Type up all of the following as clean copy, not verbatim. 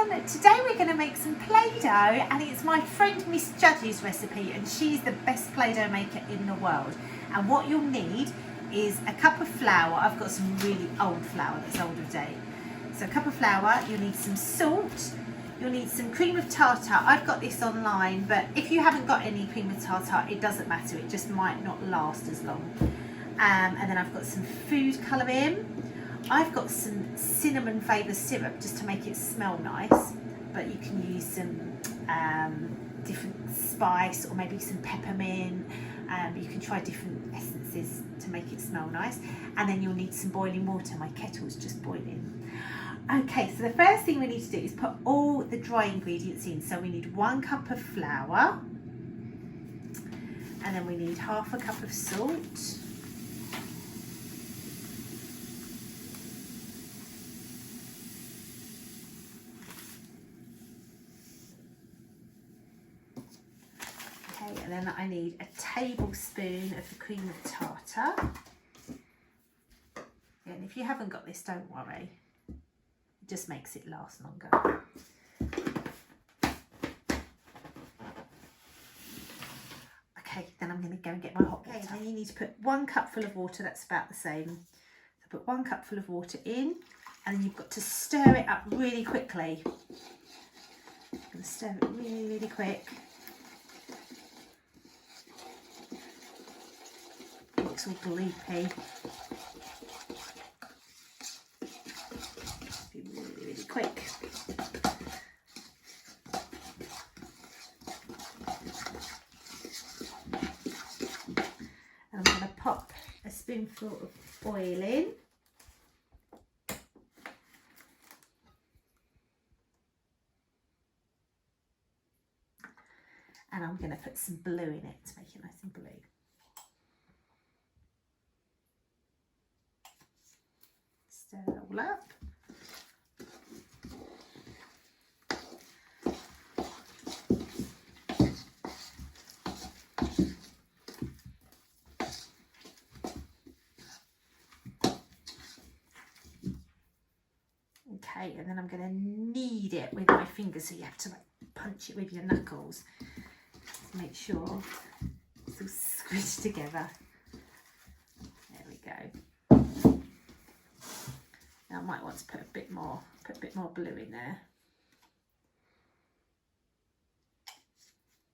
Today we're going to make some Play-Doh, and it's my friend Miss Judge's recipe, and she's the best Play-Doh maker in the world. And what you'll need is a cup of flour. I've got some really old flour that's old of date. So a cup of flour, you'll need some salt, you'll need some cream of tartar. I've got this online, but if you haven't got any cream of tartar, it doesn't matter, it just might not last as long. And then I've got some food colouring. I've got some cinnamon flavour syrup just to make it smell nice, but you can use some different spice or maybe some peppermint. You can try different essences to make it smell nice. And then you'll need some boiling water. My kettle's just boiling. Okay, so the first thing we need to do is put all the dry ingredients in. So we need 1 cup of flour, and then we need half a cup of salt. And then I need a tablespoon of the cream of tartar. And if you haven't got this, don't worry. It just makes it last longer. Okay, then I'm going to go and get my hot water. Then you need to put 1 cup full of water, that's about the same. So put 1 cup full of water in, and then you've got to stir it up really quickly. You're going to stir it really, really quick. It's all gloopy. Be really, really quick. And I'm going to pop a spoonful of oil in. And I'm going to put some blue in it to make it nice and blue. Stir it all up. Okay, and then I'm going to knead it with my fingers, so you have to like punch it with your knuckles to make sure it's all squished together. There we go. Now I might want to put a bit more blue in there.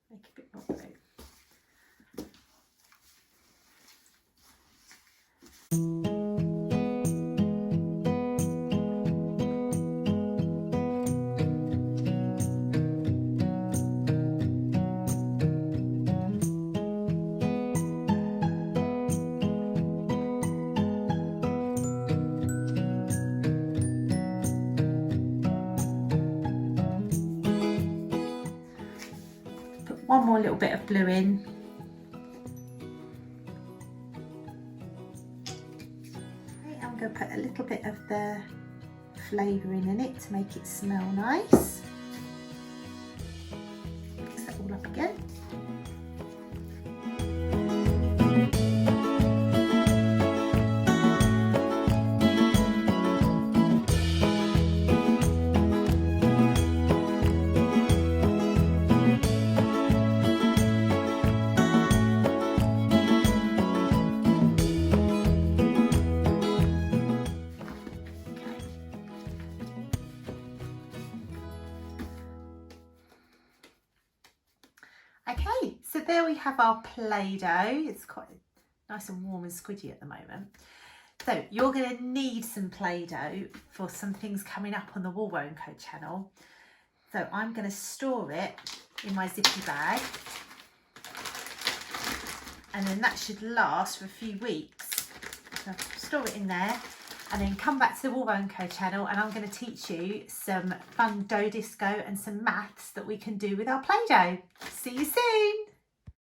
Make a bit more blue. One more little bit of blue in. Okay, I'm going to put a little bit of the flavouring in it to make it smell nice. Mix that all up again. Okay, so there we have our Play-Doh. It's quite nice and warm and squidgy at the moment. So you're going to need some Play-Doh for some things coming up on the Wool Wear & Co channel. So I'm going to store it in my zippy bag, and then that should last for a few weeks. So I'll store it in there, and then come back to the Wool Wear & Co channel, and I'm going to teach you some fun dough disco and some maths that we can do with our Play-Doh. See you soon!